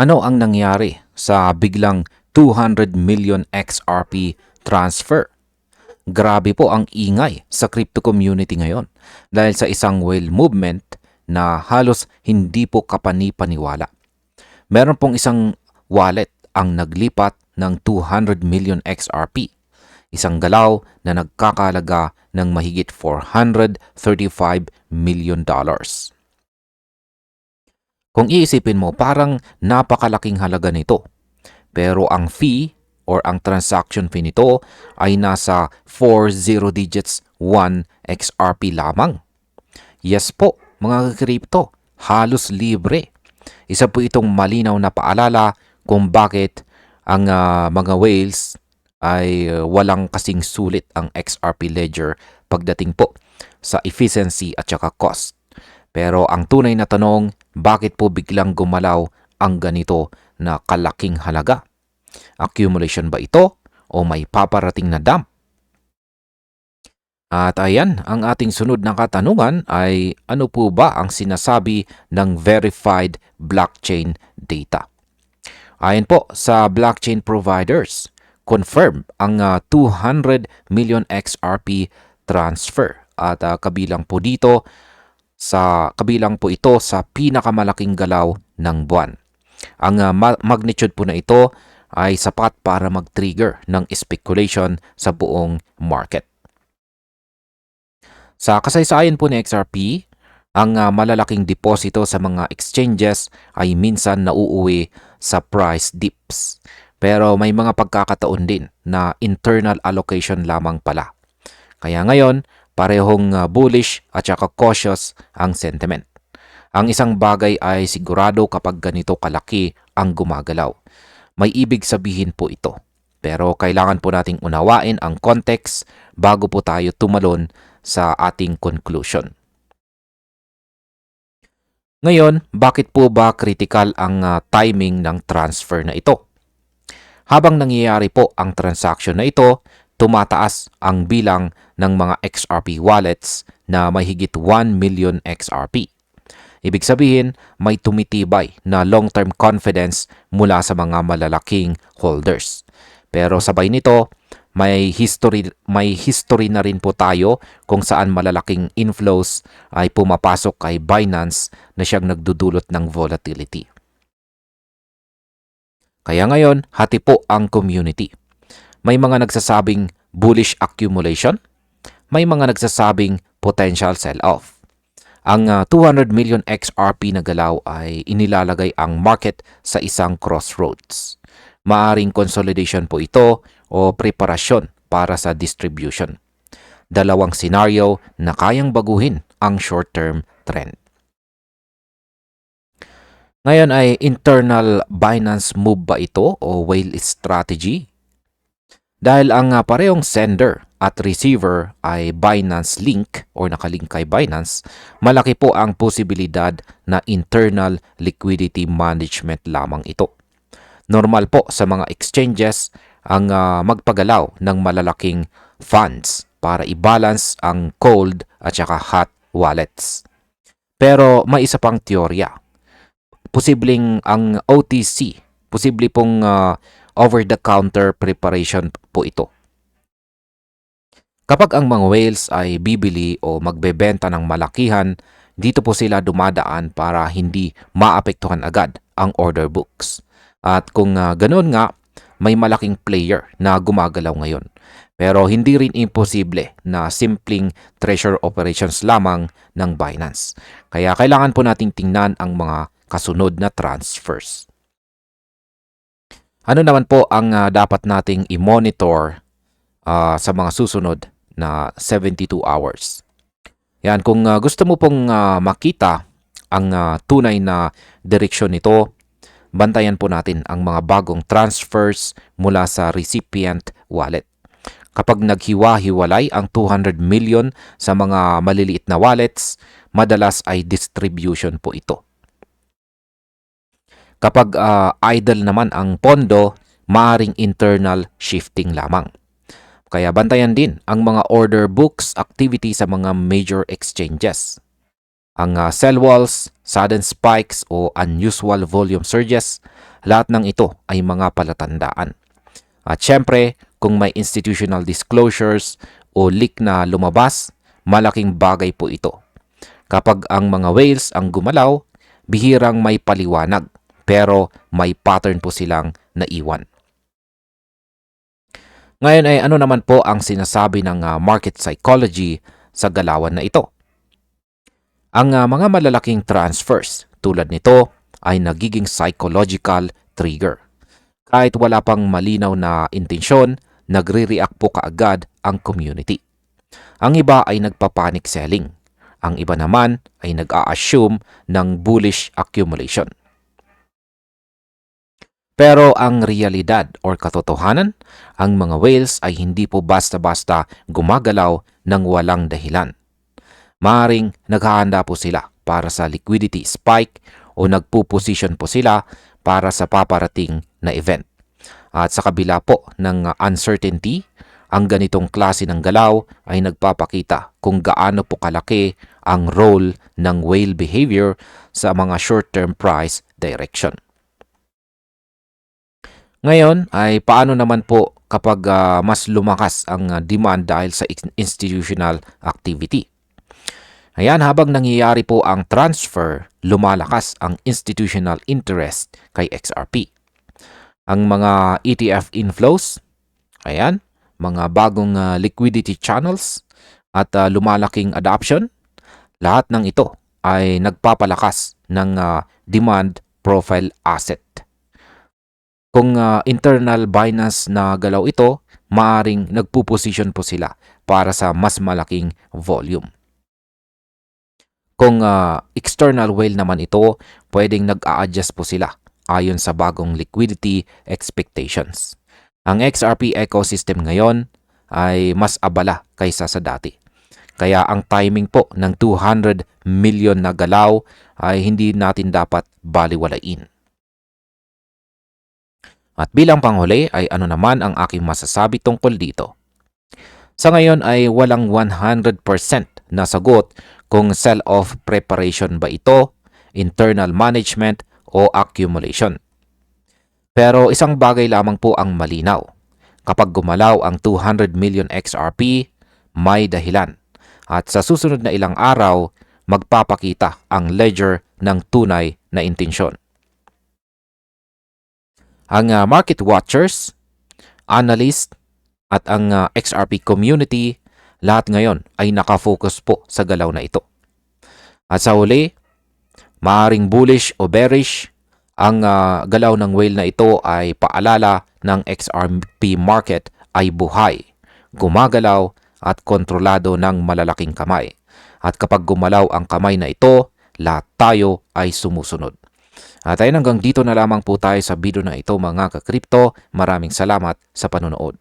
Ano ang nangyari sa biglang 200 million XRP transfer? Grabe po ang ingay sa crypto community ngayon dahil sa isang whale movement na halos hindi po kapani-paniwala. Meron pong isang wallet ang naglipat ng 200 million XRP, isang galaw na nagkakalaga ng mahigit $435 million. Kung iisipin mo, parang napakalaking halaga nito. Pero ang fee or ang transaction fee nito ay nasa 40 digits 1 XRP lamang. Yes po, mga crypto, halos libre. Isa po itong malinaw na paalala kung bakit ang mga whales ay walang kasing sulit ang XRP Ledger pagdating po sa efficiency at saka cost. Pero ang tunay na tanong, bakit po biglang gumalaw ang ganito na kalaking halaga? Accumulation ba ito o may paparating na dump? At ayan, ang ating sunod na katanungan ay ano po ba ang sinasabi ng verified blockchain data? Ayon po sa blockchain providers, confirm ang 200 million XRP transfer at kabilang po ito sa pinakamalaking galaw ng buwan. Ang magnitude po na ito ay sapat para mag-trigger ng speculation sa buong market. Sa kasaysayan po ni XRP, ang malalaking deposito sa mga exchanges ay minsan nauuwi sa price dips. Pero may mga pagkakataon din na internal allocation lamang pala. Kaya ngayon, parehong bullish at saka cautious ang sentiment. Ang isang bagay ay sigurado kapag ganito kalaki ang gumagalaw. May ibig sabihin po ito. Pero kailangan po nating unawain ang context bago po tayo tumalon sa ating conclusion. Ngayon, bakit po ba critical ang timing ng transfer na ito? Habang nangyayari po ang transaction na ito, tumataas ang bilang ng mga XRP wallets na may higit 1 million XRP. Ibig sabihin, may tumitibay na long-term confidence mula sa mga malalaking holders. Pero sabay nito, may history na rin po tayo kung saan malalaking inflows ay pumapasok kay Binance na siyang nagdudulot ng volatility. Kaya ngayon, hati po ang community. May mga nagsasabing bullish accumulation, may mga nagsasabing potential sell-off. Ang 200 million XRP na galaw ay inilalagay ang market sa isang crossroads. Maaring consolidation po ito o preparasyon para sa distribution. Dalawang senaryo na kayang baguhin ang short-term trend. Ngayon ay internal Binance move ba ito o whale strategy? Dahil ang parehong sender at receiver ay Binance Link o nakalink kay Binance, malaki po ang posibilidad na internal liquidity management lamang ito. Normal po sa mga exchanges ang magpagalaw ng malalaking funds para i-balance ang cold at saka hot wallets. Pero may isa pang teorya. Posibleng ang OTC, posible pong over-the-counter preparation po ito. Kapag ang mga whales ay bibili o magbebenta ng malakihan, dito po sila dumadaan para hindi maapektuhan agad ang order books. At kung ganoon nga, may malaking player na gumagalaw ngayon. Pero hindi rin imposible na simpleng treasury operations lamang ng Binance. Kaya kailangan po nating tingnan ang mga kasunod na transfers. Ano naman po ang dapat nating i-monitor sa mga susunod na 72 hours? Yan, kung gusto mo pong makita ang tunay na direksyon nito, bantayan po natin ang mga bagong transfers mula sa recipient wallet. Kapag naghiwa-hiwalay ang 200 million sa mga maliliit na wallets, madalas ay distribution po ito. Kapag idle naman ang pondo, maaring internal shifting lamang. Kaya bantayan din ang mga order books activity sa mga major exchanges. Ang sell walls, sudden spikes o unusual volume surges, lahat ng ito ay mga palatandaan. At syempre, kung may institutional disclosures o leak na lumabas, malaking bagay po ito. Kapag ang mga whales ang gumalaw, bihirang may paliwanag, pero may pattern po silang naiwan. Ngayon ay ano naman po ang sinasabi ng market psychology sa galawan na ito? Ang mga malalaking transfers tulad nito ay nagiging psychological trigger. Kahit wala pang malinaw na intensyon, nagre-react po kaagad ang community. Ang iba ay nagpa-panic selling. Ang iba naman ay nag-a-assume ng bullish accumulation. Pero ang realidad or katotohanan, ang mga whales ay hindi po basta-basta gumagalaw ng walang dahilan. Maaring naghahanda po sila para sa liquidity spike o nagpo-position po sila para sa paparating na event. At sa kabila po ng uncertainty, ang ganitong klase ng galaw ay nagpapakita kung gaano po kalaki ang role ng whale behavior sa mga short-term price direction. Ngayon ay paano naman po kapag mas lumakas ang demand dahil sa institutional activity? Ayan, habang nangyayari po ang transfer, lumalakas ang institutional interest kay XRP. Ang mga ETF inflows, ayan, mga bagong liquidity channels at lumalaking adoption, lahat ng ito ay nagpapalakas ng demand profile asset. Kung internal Binance na galaw ito, maaring nagpo-position po sila para sa mas malaking volume. Kung external whale naman ito, pwedeng nag-a-adjust po sila ayon sa bagong liquidity expectations. Ang XRP ecosystem ngayon ay mas abala kaysa sa dati. Kaya ang timing po ng 200 million na galaw ay hindi natin dapat baliwalain. At bilang panghuli ay ano naman ang aking masasabi tungkol dito. Sa ngayon ay walang 100% na sagot kung sell-off preparation ba ito, internal management o accumulation. Pero isang bagay lamang po ang malinaw. Kapag gumalaw ang 200 million XRP, may dahilan. At sa susunod na ilang araw, magpapakita ang ledger ng tunay na intensyon. Ang market watchers, analyst, at ang XRP community, lahat ngayon ay nakafocus po sa galaw na ito. At sa huli, maaring bullish o bearish, ang galaw ng whale na ito ay paalala ng XRP market ay buhay, gumagalaw at kontrolado ng malalaking kamay. At kapag gumalaw ang kamay na ito, lahat tayo ay sumusunod. At ayun, hanggang dito na lamang po tayo sa video na ito mga ka-crypto. Maraming salamat sa panonood.